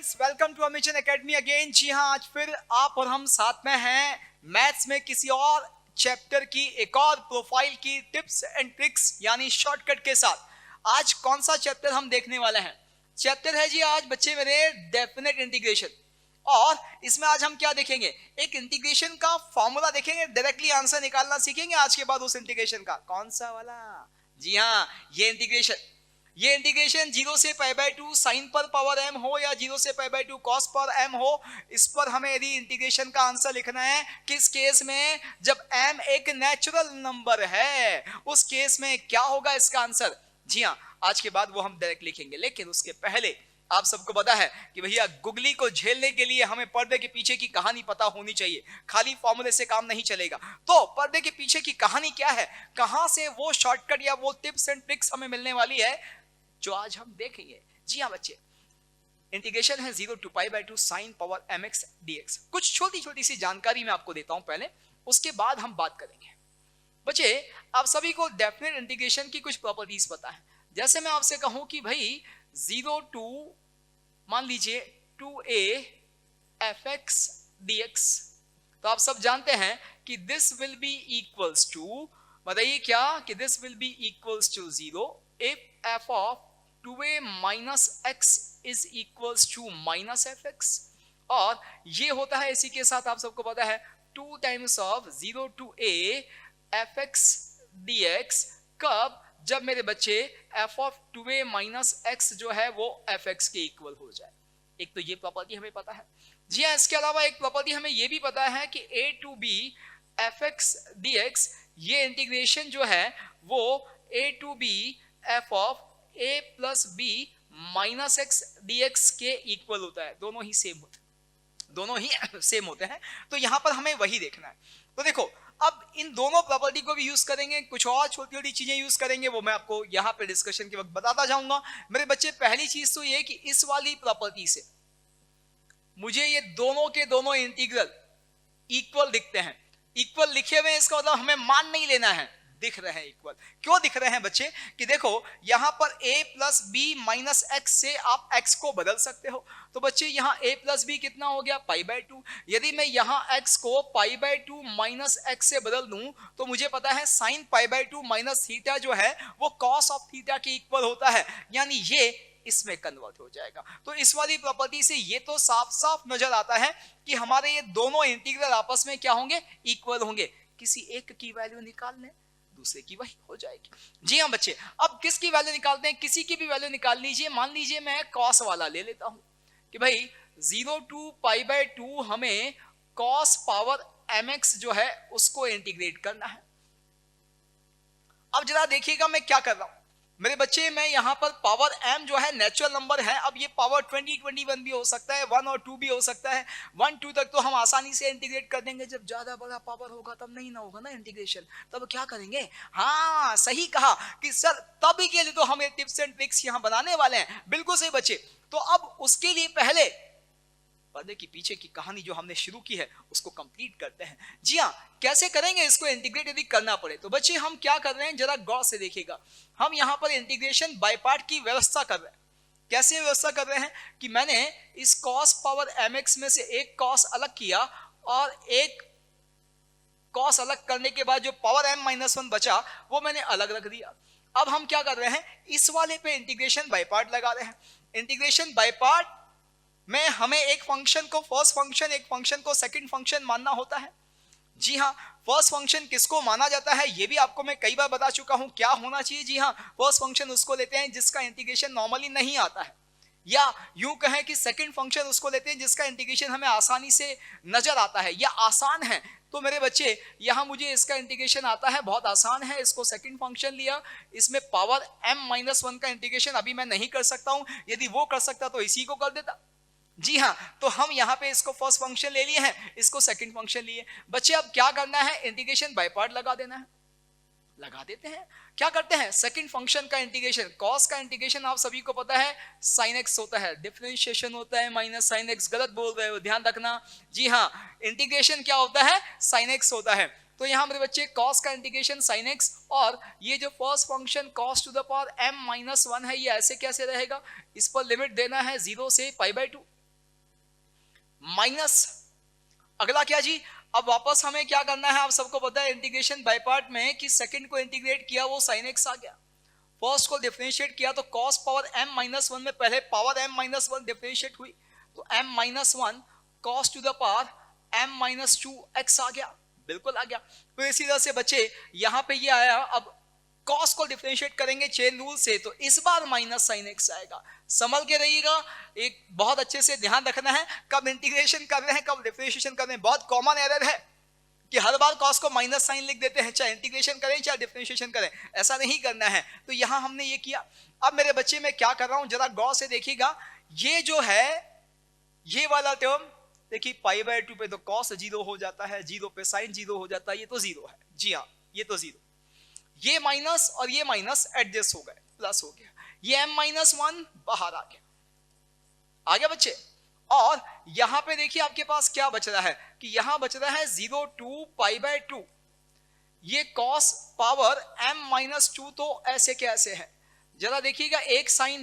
Friends, welcome to Amazon academy again. जी हाँ, आज फिर आप और हम साथ में हैं मैथ्स में किसी और चैप्टर की एक और प्रोफाइल की टिप्स एंड ट्रिक्स यानी शॉर्टकट के साथ। आज कौन सा चैप्टर हम देखने वाले हैं? चैप्टर है जी आज बच्चे मेरे डेफिनेट इंटीग्रेशन। और इसमें आज हम क्या देखेंगे? एक इंटीग्रेशन का फॉर्मूला देखेंगे, डायरेक्टली आंसर निकालना सीखेंगे आज के बाद उस इंटीग्रेशन का। कौन सा वाला? जी हाँ, ये इंटीग्रेशन 0 से पाई बाय 2 साइन पर पावर m हो या 0 से पाई बाय 2 कॉस पर m हो, इस पर हमें यदि इंटीग्रेशन का आंसर लिखना है किस केस में, जब m एक नेचुरल नंबर है, उस केस में क्या होगा इसका आंसर। जी हाँ, आज के बाद वो हम डायरेक्ट लिखेंगे, लेकिन उसके पहले आप सबको पता है कि भैया गुगली को झेलने के लिए हमें पर्दे के पीछे की कहानी पता होनी चाहिए, खाली फॉर्मूले से काम नहीं चलेगा। तो पर्दे के पीछे की कहानी क्या है, कहां से वो शॉर्टकट या वो टिप्स एंड ट्रिक्स हमें मिलने वाली है जो आज हम देखेंगे। जी हाँ बच्चे, इंटीग्रेशन है 0 to pi by 2 sine power mx dx। कुछ छोटी छोटी सी जानकारी मैं आपको देता हूं पहले, उसके बाद हम बात करेंगे। बच्चे, आप सभी को डेफिनेट इंटीग्रेशन की कुछ प्रॉपर्टीज पता है। जैसे मैं आपसे कहूं कि भाई 0 टू मान लीजिए 2a fx dx, तो आप सब जानते हैं कि this will be equals to, बताइए क्या, कि this will be equals to 0 if f of 2a minus x is equals to minus fx। और ये होता है इसी के साथ आप सबको पता है 2 times of 0 to a fx dx। कब? जब मेरे बच्चे f of 2a minus x जो है वो fx के इक्वल हो जाए। एक तो ये प्रॉपर्टी हमें पता है। जी हाँ, इसके अलावा एक प्रॉपर्टी हमें ये भी पता है कि a to b fx dx, ये इंटीग्रेशन जो है वो a to b f of a plus b minus x dx के इक्वल होता है। दोनों ही सेम होते हैं। तो यहां पर हमें वही देखना है। तो देखो, अब इन दोनों प्रॉपर्टी को भी यूज करेंगे, कुछ और छोटी छोटी चीजें यूज करेंगे, वो मैं आपको यहां पे डिस्कशन के वक्त बताता जाऊंगा। मेरे बच्चे, पहली चीज तो ये कि इस वाली प्रॉपर्टी से मुझे ये दोनों के दोनों इंटीग्रल इक्वल दिखते हैं। इक्वल लिखे हुए हैं, इसका मतलब हमें मान नहीं लेना है, दिख रहे हैं इक्वल। क्यों दिख रहे हैं बच्चे? कि देखो यहां पर a plus B minus X से आप x को बदल सकते हो। तो बच्चे यहां a प्लस बी कितना हो गया? पाई बाय 2। यदि मैं यहां x को पाई बाय 2 माइनस एक्स से बदल दूं तो मुझे पता है sine pi by 2 minus theta जो है वो कॉस ऑफ थीटा के इक्वल होता है, यानी ये इसमें कन्वर्ट हो जाएगा। तो इस वाली प्रॉपर्टी से ये तो साफ साफ नजर आता है कि हमारे ये दोनों इंटीग्रल आपस में क्या होंगे? इक्वल होंगे। किसी एक की वैल्यू निकाल लें, दूसरे की वही हो जाएगी। जी हाँ बच्चे, अब किसकी वैल्यू निकालते हैं? किसी की भी वैल्यू निकाल लीजिए। मान लीजिए मैं कॉस वाला ले लेता हूं कि भाई 0 टू पाई बाय 2 हमें कॉस पावर mx जो है उसको इंटीग्रेट करना है। अब जरा देखिएगा मैं क्या कर रहा हूं मेरे बच्चे। मैं यहां पर पावर m जो है नेचुरल नंबर है। अब ये पावर 20 21 भी हो सकता है, 1 और 2 भी हो सकता है। 1 2 तक तो हम आसानी से इंटीग्रेट कर देंगे। जब ज्यादा बड़ा पावर होगा तब नहीं ना होगा ना इंटीग्रेशन, तब क्या करेंगे? हाँ सही कहा कि सर तब के लिए तो हम टिप्स एंड ट्रिक्स यहां बनाने वाले हैं। बिल्कुल सही बच्चे। तो अब उसके लिए पहले पर्दे के पीछे की कहानी जो हमने शुरू की है उसको कंप्लीट करते हैं। जी हाँ, कैसे करेंगे इसको इंटीग्रेट यदि करना पड़े? तो बच्चे हम क्या कर रहे हैं जरा गौर से देखिएगा। हम यहाँ पर इंटीग्रेशन बाय पार्ट की व्यवस्था कर रहे हैं। कैसे व्यवस्था कर रहे हैं कि मैंने इस कॉस पावर mx में से एक कॉस अलग किया और एक कॉस अलग करने के बाद जो पावर m माइनस 1 बचा वो मैंने अलग रख दिया। अब हम क्या कर रहे हैं? इस वाले पे इंटीग्रेशन बाय पार्ट लगा रहे हैं। इंटीग्रेशन बाय पार्ट में हमें एक फंक्शन को फर्स्ट फंक्शन, एक फंक्शन को सेकंड फंक्शन मानना होता है। जी हाँ, फर्स्ट फंक्शन किसको माना जाता है ये भी आपको मैं कई बार बता चुका हूं क्या होना चाहिए। जी हाँ, फर्स्ट फंक्शन उसको लेते हैं जिसका इंटीग्रेशन नॉर्मली नहीं आता है, या यूं कहें कि सेकंड फंक्शन उसको लेते हैं जिसका इंटीग्रेशन हमें आसानी से नजर आता है या आसान है। तो मेरे बच्चे यहां मुझे इसका इंटीग्रेशन आता है, बहुत आसान है। इसको सेकंड फंक्शन लिया, इसमें पावर m माइनस 1 का इंटीग्रेशन अभी मैं नहीं कर सकता हूं, यदि वो कर सकता तो इसी को कर देता। जी हाँ, तो हम यहाँ पे इसको फर्स्ट फंक्शन ले लिए हैं, इसको सेकंड फंक्शन लिए। बच्चे अब क्या करना है? इंटीग्रेशन बाय पार्ट लगा देना है। लगा देते हैं। क्या करते हैं? सेकंड फंक्शन का इंटीग्रेशन, कॉस का इंटीग्रेशन आप सभी को पता है साइन एक्स होता है, डिफरेंशिएशन होता है माइनस साइन एक्स। गलत बोल रहे हो, ध्यान रखना। जी हाँ, इंटीग्रेशन क्या होता है? साइन एक्स होता है। तो यहाँ मेरे बच्चे cos का इंटीग्रेशन sin x, और ये जो first function cos to the power m minus 1 है ये ऐसे कैसे रहेगा? इस पर लिमिट देना है 0 से पाई बाय 2। माइनस, अगला क्या जी, अब वापस हमें क्या करना है, आप सबको पता है इंटीग्रेशन बाय पार्ट में कि सेकंड को इंटीग्रेट किया वो sin x आ गया, फर्स्ट को डिफरेंशिएट किया तो cos power m minus one में पहले power m minus one differentiate हुई तो m minus one cos to the power m minus two x आ गया, बिल्कुल आ गया। तो इसी तरह से बच्चे यहाँ पे ये आया, अब cos को डिफरेंशिएट करेंगे चेन रूल से तो इस बार माइनस sin x आएगा। संभल के रहिएगा, एक बहुत अच्छे से ध्यान रखना है कब इंटीग्रेशन कर रहे हैं कब डिफरेंशिएशन कर रहे हैं। बहुत कॉमन एरर है कि हर बार cos को माइनस साइन लिख देते हैं, चाहे इंटीग्रेशन करें चाहे डिफरेंशिएशन करें, ऐसा नहीं करना है। तो यहां हमने ये किया। अब मेरे बच्चे मैं क्या कर रहा हूं जरा गौर से देखिएगा, ये जो है ये वाला टर्म देखिए पाई बाय 2 पे तो cos 0 हो जाता है, 0 पे sin 0 हो जाता है, ये तो 0 है, जी हाँ ये तो 0, ये माइनस और ये माइनस एडजस्ट हो गए, प्लस हो गया, ये m माइनस वन बाहर आ गया बच्चे। और यहां पे देखिए आपके पास क्या बच रहा है कि यहां बच रहा है 0 टू पाई बाय 2, ये cos power m minus to, तो ऐसे कैसे है जरा देखिएगा, एक साइन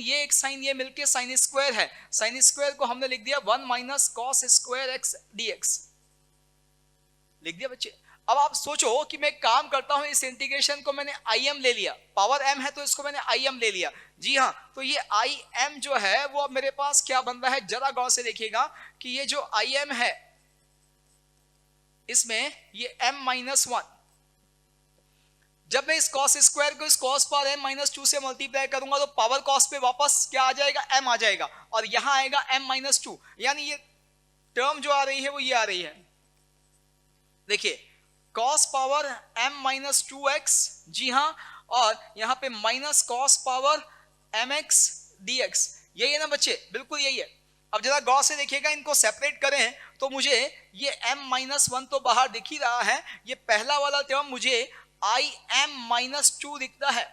ये मिलके साइन स्क्वायर है, साइन स्क्वायर को हमने लिख दिया 1 minus cos square x dx लिख दिया बच्चे। अब आप सोचो कि मैं काम करता हूं, इस इंटीग्रेशन को मैंने im ले लिया, पावर m है तो इसको मैंने im ले लिया, जी हाँ, तो ये im जो है वो अब मेरे पास क्या बन रहा है, जरा गौर से देखिएगा कि ये जो im है इसमें ये m माइनस वन, जब मैं इस cos स्क्वायर को इस cos power m minus to से मल्टीप्लाई करूंगा तो पावर cos पे वापस क्या आ जाएगा, m आ जाएगा, और यहां आएगा m माइनस टू, यानी ये टर्म जो आ रही है वो ये आ रही है, देखिए cos power m minus two x, जी हाँ, और यहाँ पे minus cos power mx dx, यही है ना बच्चे, बिल्कुल यही है। अब जरा गौर से देखिएगा, इनको सेपरेट करें तो मुझे ये m माइनस वन तो बाहर दिख ही रहा है, ये पहला वाला टर्म मुझे im माइनस टू दिखता है,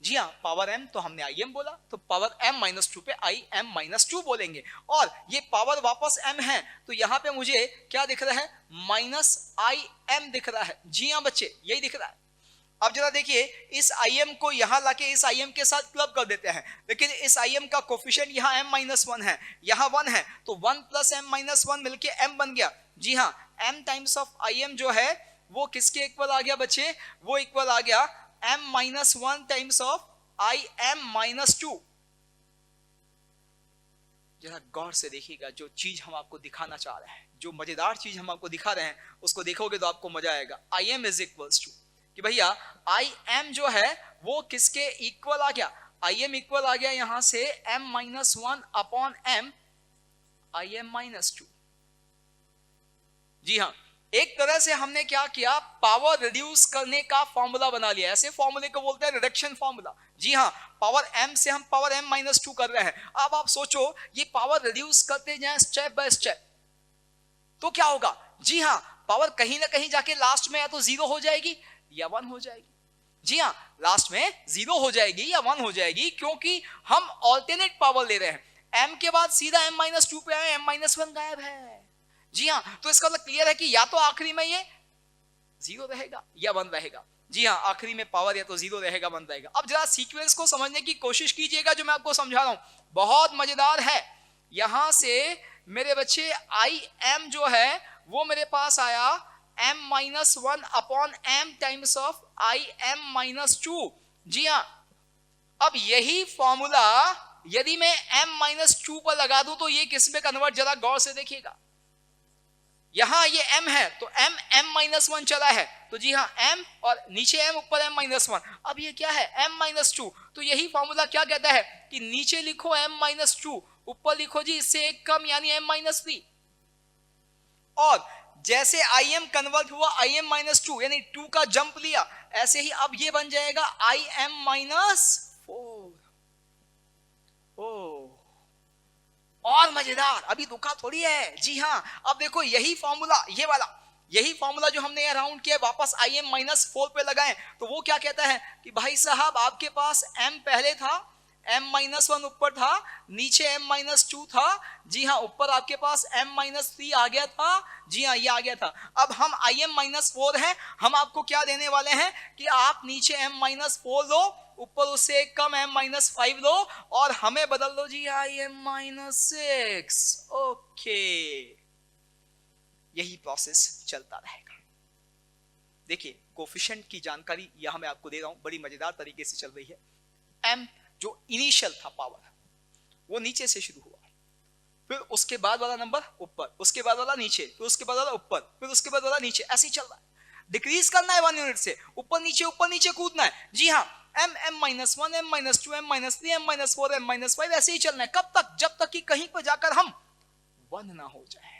जी हाँ, पावर m तो हमने im बोला तो पावर m माइनस टू पे im माइनस टू बोलेंगे, और ये पावर वापस m है तो यहां पे मुझे क्या दिख रहा है, माइनस im दिख रहा है, जी हाँ बच्चे यही दिख रहा है। अब जरा देखिए इस im को यहां लाके इस im के साथ क्लब कर देते हैं, लेकिन इस im का कोफिशिएंट यहां m माइनस वन है, यहां 1 है तो 1 प्लस m माइनस वन मिलके m बन गया, जी हाँ, m टाइम्स ऑफ im जो है वो किसके इक्वल आ गया बच्चे, वो इक्वल आ गया m minus one times of im minus to. जरा गौर से देखिएगा, जो चीज हम आपको दिखाना चाह रहे हैं, जो मजेदार चीज हम आपको दिखा रहे हैं उसको देखोगे तो आपको मजा आएगा। im इज इक्वल्स टू कि भैया im जो है वो किसके इक्वल आ गया, im इक्वल आ गया यहां से m minus one upon m im minus two, जी हाँ, एक तरह से हमने क्या किया, पावर रिड्यूस करने का फॉर्मूला बना लिया, ऐसे फॉर्मूले को बोलते हैं रिडक्शन फॉर्मूला, जी हाँ, पावर m से हम पावर m माइनस टू कर रहे हैं। अब आप सोचो ये पावर रिड्यूस करते जाएं स्टेप बाय स्टेप तो क्या होगा, जी हाँ, पावर कहीं ना कहीं जाके लास्ट में या तो 0 हो जाएगी या 1 हो जाएगी, जी हाँ, लास्ट में 0 हो जाएगी या 1 हो जाएगी, क्योंकि हम ऑल्टरनेट पावर ले रहे हैं, m के बाद सीधा m माइनस टू पे आए, m माइनस वन गायब है, जी हाँ, तो इसका मतलब क्लियर है कि या तो आखिरी में ये 0 रहेगा या 1 रहेगा, जी हाँ, आखिरी में पावर या तो 0 रहेगा 1 रहेगा। अब जरा सीक्वेंस को समझने की कोशिश कीजिएगा, जो मैं आपको समझा रहा हूं बहुत मजेदार है। यहां से मेरे बच्चे im जो है वो मेरे पास आया m minus one upon m times of im minus two, जी हाँ, अब यही फॉर्मूला यदि मैं m माइनस टू पर लगा दूं तो ये किस में कन्वर्ट, जरा गौर से देखिएगा, यहां ये m है तो m माइनस वन चला है तो जी हाँ m, और नीचे m ऊपर m माइनस वन, अब ये क्या है m माइनस टू, तो यही फॉर्मूला क्या कहता है कि नीचे लिखो m माइनस टू, ऊपर लिखो जी इससे एक कम यानी m माइनस थ्री, और जैसे im कन्वर्ट हुआ im माइनस टू यानी 2 का जंप लिया, ऐसे ही अब ये बन जाएगा im माइनस फोर। और मजेदार, अभी रुका थोड़ी है, जी हाँ, अब देखो यही फॉर्मूला, ये वाला यही फॉर्मूला जो हमने राउंड किया वापस im माइनस फोर पे लगाएं तो वो क्या कहता है कि भाई साहब आपके पास m पहले था, m-1 ऊपर था, नीचे m-2 था। जी हाँ, ऊपर आपके पास m-3 आ गया था। जी हाँ, ये आ गया था। अब हम im-4 है, हम आपको क्या देने वाले हैं कि आप नीचे m-4 लो, ऊपर उससे एक कम m-5 लो और हमें बदल दो जी im-6। ओके, यही प्रोसेस चलता रहेगा। देखिए, कोफिशिएंट की जानकारी यहां मैं आपको दे रहा हूं, बड़ी मजेदार तरीके से चल रही है। m जो इनिशियल था पावर, वो नीचे से शुरू हुआ, फिर उसके बाद वाला नंबर ऊपर, उसके बाद वाला नीचे, फिर उसके बाद वाला ऊपर, फिर उसके बाद वाला नीचे, ऐसे ही चल रहा है। डिक्रीज करना है 1 यूनिट से, ऊपर नीचे कूदना है। जी हाँ, m-1, m-2, m-3, m-4, m-5 ऐसे ही चलना है। कब तक? जब तक कि कहीं पर जाकर हम 1 ना हो जाए।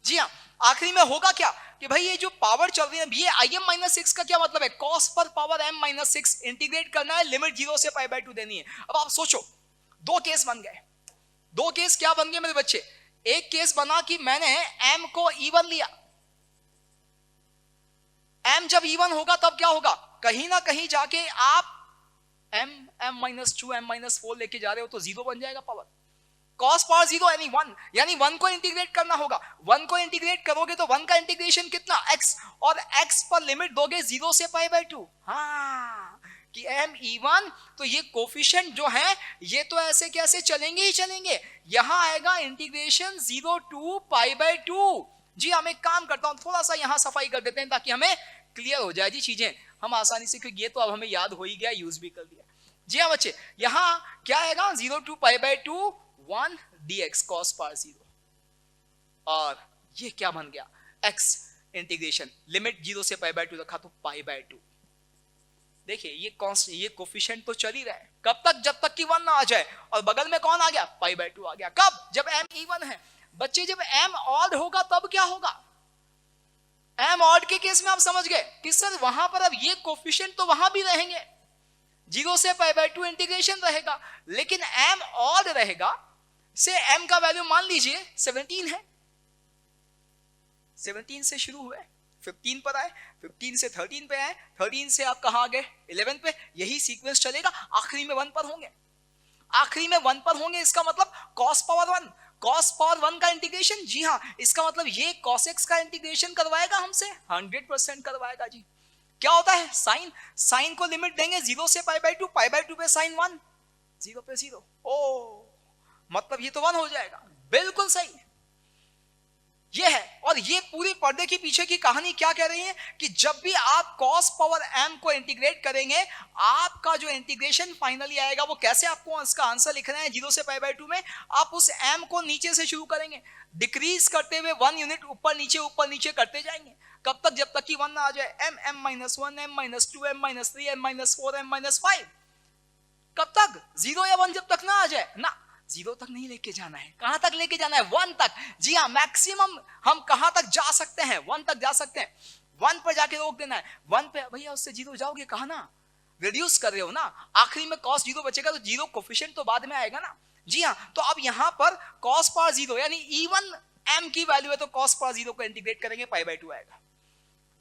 जी हाँ, आखिरी में होगा क्या कि भाई ये जो पावर चल रही है, ये im-6 का क्या मतलब है? cos पर पावर m-6 इंटीग्रेट करना है, लिमिट 0 से π/2 देनी है। अब आप सोचो, दो केस बन गए। दो केस क्या बन गए मेरे बच्चे? एक केस बना कि मैंने m को इवन लिया। m जब इवन होगा तब क्या होगा? कहीं ना कहीं जाके आप m-2, m-4 लेके जा रहे हो तो 0 बन जाएगा पावर। cos पावर 0 यानी 1 को इंटीग्रेट करना होगा। 1 को इंटीग्रेट करोगे तो 1 का इंटीग्रेशन कितना? x, और x पर लिमिट दोगे 0 से π/2। हाँ, कि m इवन, तो ये कोफिशिएंट जो है ये तो ऐसे कैसे चलेंगे ही चलेंगे। यहां आएगा इंटीग्रेशन 0 to π/2। जी, हम एक काम करता हूं, थोड़ा सा यहां सफाई कर देते हैं ताकि हमें क्लियर हो जाए जी चीजें, हम आसानी से, क्योंकि ये तो अब हमें याद हो ही गया, यूज भी कर दिया। जी हाँ बच्चे, यहां क्या आएगा? 0 to π/2 1 dx cos पावर 0, और ये क्या बन गया? x इंटीग्रेशन, लिमिट 0 से π/2 रखा तो π/2। देखिए, ये कोफिशिएंट तो चल ही रहा है। कब तक? जब तक कि 1 ना आ जाए, और बगल में कौन आ गया? π/2 आ गया। कब? जब m इवन है। बच्चे, जब m ऑड होगा तब क्या होगा? m ऑड के केस में आप समझ गए कि सर वहां पर अब ये कोफिशिएंट तो वहां भी रहेंगे, 0 से π/2 इंटीग्रेशन रहेगा, लेकिन m ऑड रहेगा। से m का वैल्यू मान लीजिए 17 है, 17 से शुरू हुए, 15 पर आए, 15 से 13 पे आए, 13 से आप कहां आ गए? 11 पे। यही सीक्वेंस चलेगा, आखिरी में 1 पर होंगे। आखिरी में 1 पर होंगे, इसका मतलब cos पावर 1, cos पावर 1 का इंटीग्रेशन। जी हाँ, इसका मतलब ये cos x का इंटीग्रेशन करवाएगा हमसे, 100% करवाएगा जी। क्या होता है? साइन को लिमिट देंगे 0 से π/2, π/2 पे साइन 1, 0 पे 0। ओ, मतलब ये तो 1 हो जाएगा। बिल्कुल सही, ये है। और ये पूरी पर्दे के पीछे की कहानी क्या कह रही है कि जब भी आप cos पावर m को इंटीग्रेट करेंगे, आपका जो इंटीग्रेशन फाइनली आएगा वो कैसे? आपको इसका आंसर लिखना है 0 से π/2 में। आप उस m को नीचे से शुरू करेंगे, डिक्रीज करते हुए 1 यूनिट ऊपर नीचे करते जाएंगे। कब तक? जब तक कि 1 ना आ जाए। m-1, m-2, m-3, m-4, m-5। कब तक? 0 या 1 जब तक ना आ जाए ना। 0 तक नहीं लेके जाना है, कहां तक लेके जाना है? 1 तक। जी हाँ, मैक्सिमम हम कहां तक जा सकते हैं? 1 तक जा सकते हैं। 1 पर जाके रोक देना है। 1 पे भैया उससे 0 जाओगे कहां ना, रिड्यूस कर रहे हो ना। आखिरी में cos 0 बचेगा तो 0 कोफिशिएंट तो बाद में आएगा ना। जी हाँ, तो अब यहां पर cos पावर 0 यानी इवन m की वैल्यू है तो cos पावर 0 को इंटीग्रेट करेंगे, π/2 आएगा।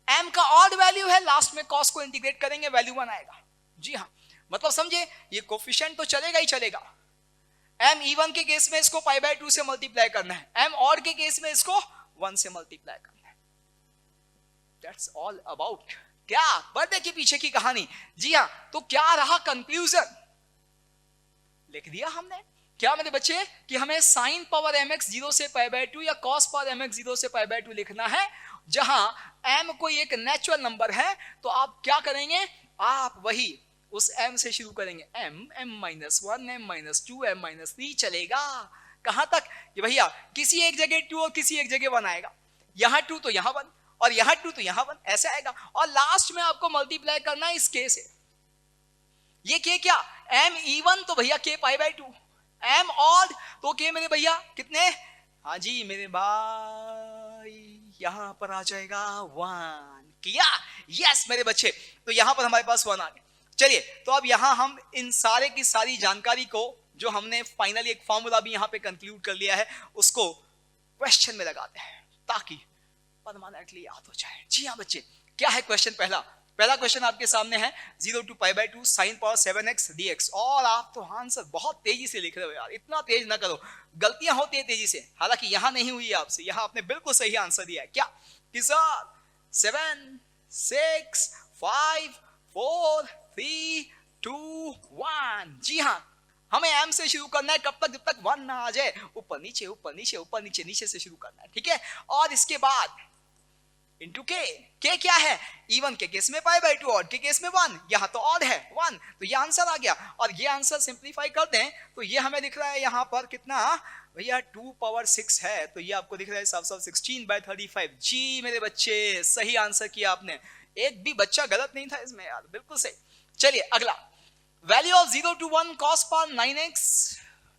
m का ऑड वैल्यू है, लास्ट में cos को इंटीग्रेट करेंगे, वैल्यू 1 आएगा। जी हाँ, मतलब समझे, ये कोफिशिएंट तो चलेगा ही चलेगा। m इवन के केस में इसको π/2 से मल्टीप्लाई करना है, m ऑड के केस में इसको 1 से मल्टीप्लाई करना है। दैट्स ऑल अबाउट क्या पर्दे के पीछे की कहानी। जी हाँ, तो क्या रहा कंक्लूजन? लिख दिया हमने क्या मेरे बच्चे कि हमें sin पावर mx 0 से π/2 या cos पावर mx 0 से π/2 लिखना है। जहां m कोई एक नेचुरल नंबर है तो आप क्या करेंगे? आप वही उस m से शुरू करेंगे, m-1, m-2, m-3 चलेगा। कहां तक? कि भैया किसी एक जगह 2 और किसी एक जगह 1 आएगा, यहां 2 तो यहां 1 और यहां 2 तो यहां 1, ऐसे आएगा। और लास्ट में आपको मल्टीप्लाई करना है इस k से। ये k क्या? m इवन तो भैया k π/2, m ऑड तो k मेरे भैया कितने? हाँ जी मेरे भाई, यहां पर आ जाएगा 1। किया? यस मेरे बच्चे, तो यहां पर हमारे पास 1 आ गया। चलिए, तो अब यहां हम इन सारे की सारी जानकारी को, जो हमने फाइनली एक फॉर्मूला भी यहां पे कंक्लूड कर लिया है, उसको क्वेश्चन में लगाते हैं ताकि परमानेंटली याद हो जाए। जी हाँ बच्चे, क्या है क्वेश्चन पहला? पहला क्वेश्चन आपके सामने है 0 to pi by 2 sin power 7x dx। और आप तो आंसर बहुत तेजी से लिख रहे हो यार, इतना तेज ना करो, गलतियां होती है तेजी से। हालांकि यहां नहीं हुई है आपसे, यहां आपने बिल्कुल सही आंसर दिया है। क्या कि सर 7 6 5 4 3 2 1। जी हाँ, हमें एम से शुरू करना है, कब तक? जब तक 1 ना आ जाए। ऊपर नीचे ऊपर नीचे ऊपर नीचे, नीचे से शुरू करना है, ठीक है। और इसके बाद इंटू के क्या है? इवन के केस में पाई बाय 2, ऑड के केस में 1। यहाँ तो ऑड है 1, तो ये आंसर आ गया। और ये आंसर सिंप्लीफाई करते हैं तो ये हमें दिख रहा है यहाँ पर कितना भैया 2 पावर 6 है, तो ये आपको दिख रहा है साफ साफ 16 बाय 35। जी मेरे बच्चे, सही आंसर किया आपने, एक भी बच्चा गलत नहीं था इसमें यार, बिल्कुल सही। चलिए अगला, value of 0 to 1 cos power 9x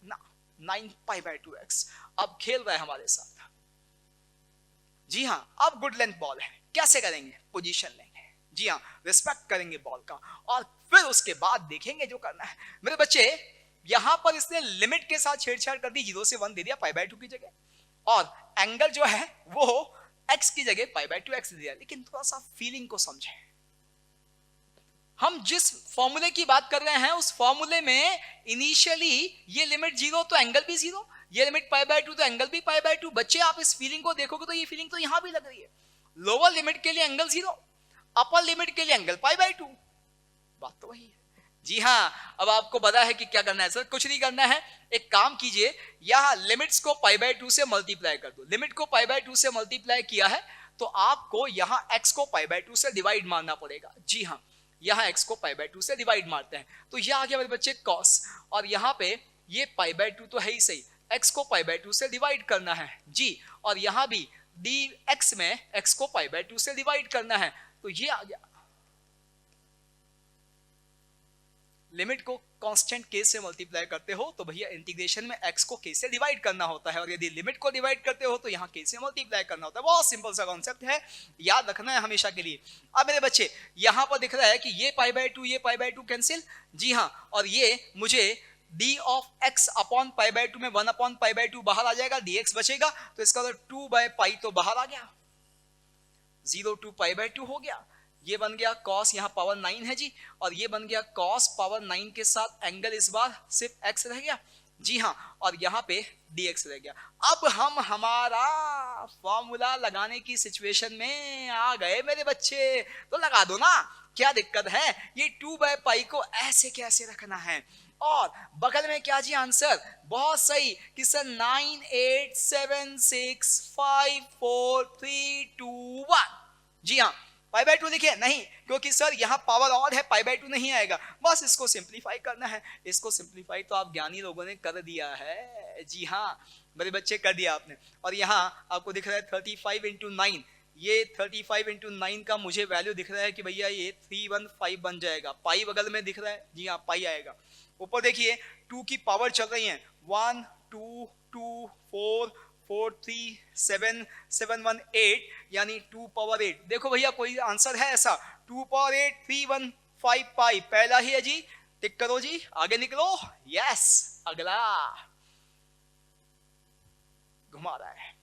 ना 9 पाई बाय 2x। अब खेल रहा है हमारे साथ। जी हाँ, अब गुड लेंथ बॉल है, कैसे करेंगे? पोजीशन लेंगे, जी हाँ, रिस्पेक्ट करेंगे बॉल का, और फिर उसके बाद देखेंगे जो करना है। मेरे बच्चे यहां पर इसने लिमिट के साथ छेड़छाड़ कर दी, 0 से 1 दे दिया पाई बाय 2 की जगह, और एंगल जो है वो x की जगह पाई बाय 2x दे दिया। लेकिन थोड़ा सा फीलिंग को समझें, हम जिस फॉर्मूले की बात कर रहे हैं उस फॉर्मूले में इनिशियली ये लिमिट 0 तो एंगल भी 0, ये लिमिट पाई बाय 2 तो एंगल भी पाई बाय 2। बच्चे आप इस फीलिंग को देखोगे तो ये फीलिंग तो यहां भी लग रही है। लोअर लिमिट के लिए एंगल 0, अपर लिमिट के लिए एंगल पाई बाय 2, बात तो वही है। जी हाँ, अब आपको पता है कि क्या करना है सर? कुछ नहीं करना है, एक काम कीजिए, यहां लिमिट्स को पाई बाय 2 से मल्टीप्लाई कर दो। लिमिट को पाई बाय 2 से मल्टीप्लाई किया है तो आपको यहां x को पाई बाय 2 से डिवाइड मारना पड़ेगा। जी हाँ, यहां x को पाई बाय 2 से डिवाइड मारते हैं तो यह आ गया मेरे बच्चे cos, और यहां पे ये पाई बाय 2 तो है ही सही, x को पाई बाय 2 से डिवाइड करना है जी, और यहां भी dx में x को पाई बाय 2 से डिवाइड करना है, तो ये आ गया। लिमिट को कांस्टेंट k से मल्टीप्लाई करते हो तो भैया इंटीग्रेशन में x को k से डिवाइड करना होता है, और यदि लिमिट को डिवाइड करते हो तो यहाँ k से मल्टीप्लाई करना होता है। बहुत सिंपल सा कॉन्सेप्ट है, याद रखना है हमेशा के लिए। अब मेरे बच्चे यहाँ पर दिख रहा है कि ये पाई बाय 2 ये पाई बाय 2 कैंसिल, जी हाँ, और ये मुझे d of x upon pi by 2 में 1 अपॉन पाई बाय 2 बाहर आ जाएगा, dx बचेगा, तो इसका मतलब 2 बाय पाई तो बाहर आ गया, 0 to पाई बाय 2 हो गया। ये बन गया cos, यहाँ पावर 9 है जी, और ये बन गया cos पावर 9 के साथ एंगल इस बार सिर्फ x रह गया, जी हाँ, और यहाँ पे dx रह गया। अब हम हमारा फॉर्मूला लगाने की सिचुएशन में आ गए मेरे बच्चे, तो लगा दो ना, क्या दिक्कत है? ये 2 बाय पाई को ऐसे कैसे रखना है, और बगल में क्या जी आंसर? बहुत सही कि सर 9 8 7 6 5 4 3 2 1। जी हाँ, पाई बाय 2 लिखे नहीं, क्योंकि सर यहाँ पावर ऑड है, पाई बाय 2 नहीं आएगा। बस इसको सिंप्लीफाई करना है, इसको सिंप्लीफाई तो आप ज्ञानी लोगों ने कर दिया है, जी हाँ मेरे बच्चे कर दिया आपने। और यहाँ आपको दिख रहा है 35 इंटू 9, ये 35 इंटू 9 का मुझे वैल्यू दिख रहा है कि भैया ये 315 बन जाएगा। पाई बगल में दिख रहा है, जी हाँ पाई आएगा। ऊपर देखिए 2 की पावर चल रही है, 1 2 2 4 4 3 7 7 1 8, यानी 2 पावर 8। देखो भैया कोई आंसर है ऐसा? 2 पावर 8 315 पाई, पहला ही है जी, टिक करो जी, आगे निकलो। यस, अगला घुमा रहा है।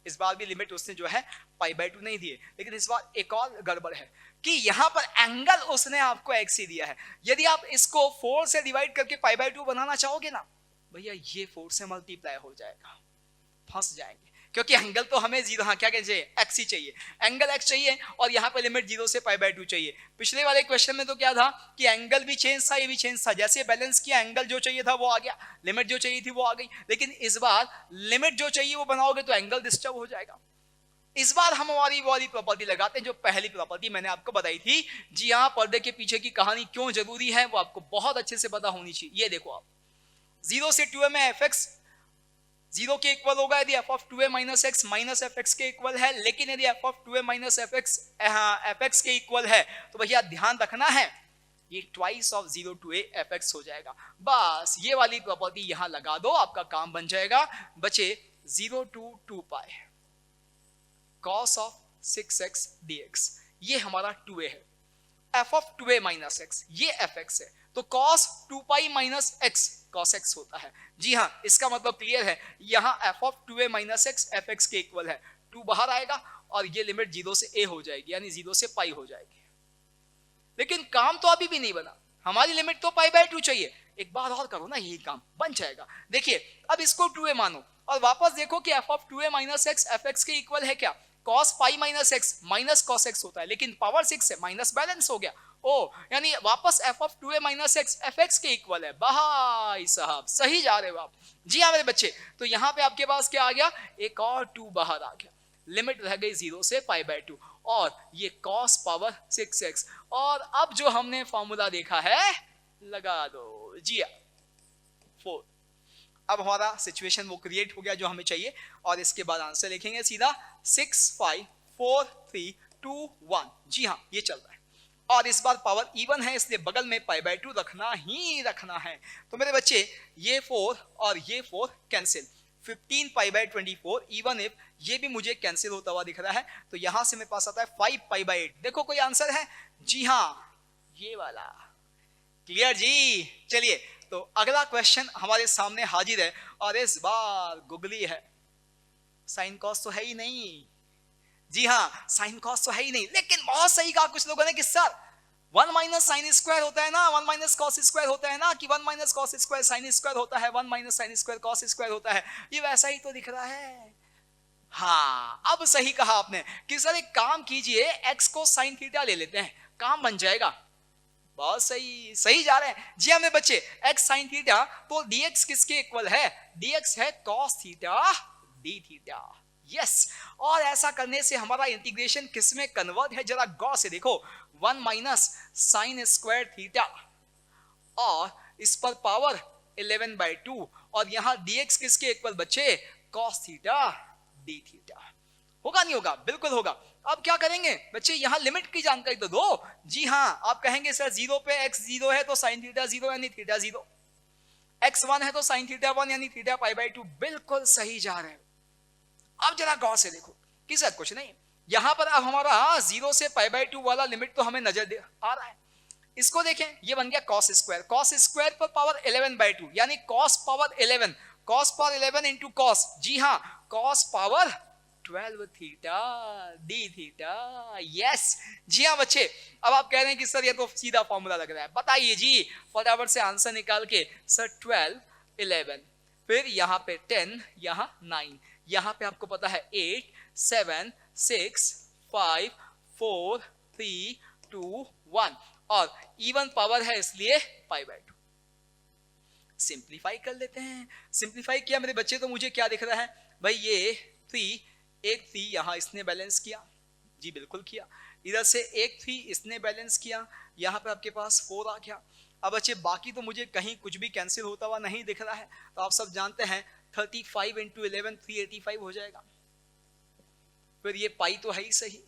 इस बार भी लिमिट उसने जो है पाई बाय 2 नहीं दिए, लेकिन इस बार एक और गड़बड़ है कि यहां पर एंगल उसने आपको x ही दिया है। यदि आप इसको 4 से डिवाइड करके पाई बाय 2 बनाना चाहोगे ना भैया, ये 4 से मल्टीप्लाई हो जाएगा, फंस जाएंगे, क्योंकि एंगल तो हमें 0, हाँ क्या चाहिए? x ही चाहिए, एंगल x चाहिए, और यहाँ पे लिमिट 0 से पाई बाय 2 चाहिए। पिछले वाले क्वेश्चन में तो क्या था कि एंगल भी चेंज था, ये भी चेंज था, जैसे बैलेंस किया एंगल जो चाहिए था वो आ गया, लिमिट जो चाहिए थी वो आ गई। लेकिन इस बार लिमिट जो चाहिए वो बनाओगे तो एंगल डिस्टर्ब हो जाएगा। इस बार हम हमारी वाली प्रॉपर्टी लगाते हैं, जो पहली प्रॉपर्टी मैंने आपको बताई थी। जी हाँ, पर्दे के पीछे की कहानी क्यों जरूरी है वो आपको बहुत अच्छे से पता होनी चाहिए। ये देखो आप 0 से 2a में fx 0 के इक्वल होगा यदि f of 2a minus x minus F x के इक्वल है, लेकिन यदि f of 2a minus F x के इक्वल है तो भैया ध्यान रखना है ये twice of 0 to a fx हो जाएगा। बस ये वाली प्रॉपर्टी यहां लगा दो, आपका काम बन जाएगा। बचे 0 to 2 pi cos of 6x dx, ये हमारा 2a है। f of 2a minus x ये fx है, तो cos 2 pi minus x cos x होता है। जी हाँ, इसका मतलब क्लियर है, यहाँ f of 2a minus x fx के इक्वल है, 2 बाहर आएगा और ये लिमिट 0 से a हो जाएगी, यानी 0 से पाई हो जाएगी। लेकिन काम तो अभी भी नहीं बना, हमारी लिमिट तो पाई बाय 2 चाहिए। एक बार और करो ना, यही काम बन जाएगा। देखिए अब इसको 2a मानो और वापस देखो कि f of 2a minus x F x के इक्वल है क्या, cos pi minus x minus cos x होता है, लेकिन पावर 6 है, माइनस बैलेंस हो गया। ओ यानी वापस f of 2a minus x F x के इक्वल है। भाई साहब सही जा रहे हो आप। जी हाँ मेरे बच्चे, तो यहाँ पे आपके पास क्या आ गया, एक और 2 बाहर आ गया, लिमिट रह गई 0 से पाई बाय 2 और ये cos पावर 6x। और अब जो हमने फॉर्मूला देखा है लगा दो। जी हाँ 4। अब हमारा सिचुएशन वो क्रिएट हो गया जो हमें चाहिए और इसके बाद आंसर लिखेंगे सीधा 6 5 4 3 2 1। जी हाँ ये चल रहा है और इस बार पावर इवन है इसलिए बगल में पाई बाय 2 रखना ही रखना है। तो मेरे बच्चे ये 4 और ये 4 cancel, 15 pi by 24 even if ये भी मुझे कैंसिल होता हुआ दिख रहा है। तो यहां से मेरे पास आता है 5 पाई बाय 8। देखो कोई आंसर है? जी हाँ ये वाला। क्लियर जी। चलिए तो अगला क्वेश्चन हमारे सामने हाजिर है और इस बार गुगली है। साइन कॉस तो है ही नहीं। जी हाँ साइन कॉस तो है ही नहीं, लेकिन बहुत सही कहा कुछ लोगों ने कि सर 1 माइनस साइन स्क्वायर होता है ना, 1 माइनस कॉस स्क्वायर होता है ना, कि 1 minus cos square sine square होता है, 1 minus sine square cos square होता है, ये वैसा ही तो दिख रहा है। हाँ अब सही कहा आपने कि सर एक काम कीजिए, x को साइन थीटा ले लेते हैं, काम बन जाएगा। बहुत सही, सही जा रहे हैं। जी हमें बच्चे x साइन थीटा, तो dx किसके इक्वल है, dx है cos theta d theta. Yes और ऐसा करने से हमारा इंटीग्रेशन किस में कन्वर्ट है, जरा गौर से देखो, 1 माइनस साइन स्क्वायर थीटा और इस पर पावर 11 बाय 2 और यहां dx किसके इक्वल बच्चे, cos थीटा d थीटा। होगा नहीं होगा? बिल्कुल होगा। अब क्या करेंगे बच्चे, यहां लिमिट की जानकारी तो दो। जी हां आप कहेंगे सर 0 पे x 0 है तो साइन थीटा 0 यानी थीटा 0, x 1 है तो साइन थीटा 1 यानी थीटा पाई बाय 2। बिल्कुल सही जा रहे हो। अब जरा गौर से देखो कि सर कुछ नहीं, यहां पर अब हमारा 0 से पाई बाय 2 वाला लिमिट तो हमें नजर आ रहा है। इसको देखें, ये बन गया cos स्क्वायर, cos स्क्वायर पर पावर 11 बाय 2 यानी cos power 11, cos power 11 into cos। जी हाँ cos power 12 theta d theta. Yes जी हाँ बच्चे, अब आप कह रहे हैं कि सर ये तो सीधा फॉर्मूला लग रहा है। बताइए जी फटाफट से आंसर निकाल के। सर 12 11 फिर यहाँ पे 10 यहाँ 9, यहाँ पे आपको पता है 8 7 6 5 4 3 2 1 और इवन पावर है इसलिए पाई बाय 2। सिंप्लीफाई कर लेते हैं। सिंप्लीफाई किया मेरे बच्चे तो मुझे क्या दिख रहा है भाई, ये 3 एक 3 यहाँ इसने बैलेंस किया, जी बिल्कुल किया, इधर से एक 3 इसने बैलेंस किया, यहाँ पे आपके पास 4 आ गया। अब बच्चे बाकी तो मुझे कहीं कुछ भी कैंसिल होता हुआ नहीं दिख रहा है, तो आप सब जानते हैं 35 इंटू 11 385 हो जाएगा। फिर ये पाई तो है ही सही,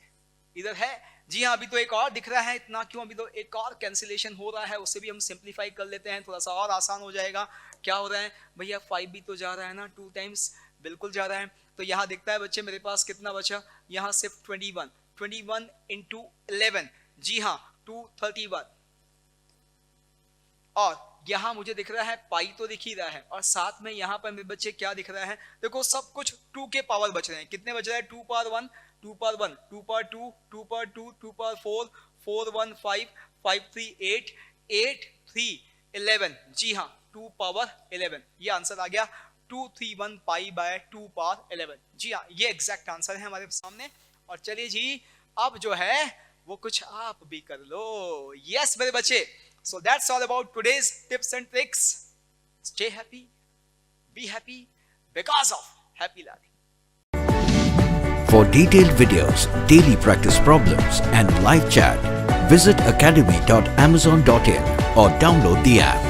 इधर है। जी हाँ अभी तो एक और दिख रहा है, इतना क्यों, अभी तो एक और कैंसिलेशन हो रहा है, उससे भी हम सिंप्लीफाई कर लेते हैं, थोड़ा सा और आसान हो जाएगा। क्या हो रहा है भैया, 5 भी तो जा रहा है ना 2 टाइम्स, बिल्कुल जा रहा है। तो यहाँ दिखता है बच्चे मेरे पास कितना बचा, यहाँ सिर्फ 21 इंटू 11, जी हाँ 231 और यहाँ मुझे दिख रहा है पाई तो दिख ही रहा है और साथ में यहाँ पर मेरे बच्चे क्या दिख रहा है, देखो सब कुछ 2 के पावर बच रहे हैं। कितने बच रहे हैं, 2 power 1 2 power 1 2 power 2 2 power 2 2 power 4 4 1 5 5 3 8 8 3 11, जी हाँ 2 पावर 11। ये आंसर आ गया 231 पाई बाय 2 पावर 11। जी हाँ ये एग्जैक्ट आंसर है हमारे सामने। और चलिए जी अब जो है वो कुछ आप भी कर लो। यस मेरे बच्चे, so that's all about today's tips and tricks. Stay happy, be happy because of happy learning. For detailed videos, daily practice problems and live chat, visit academy.amazon.in or download the app.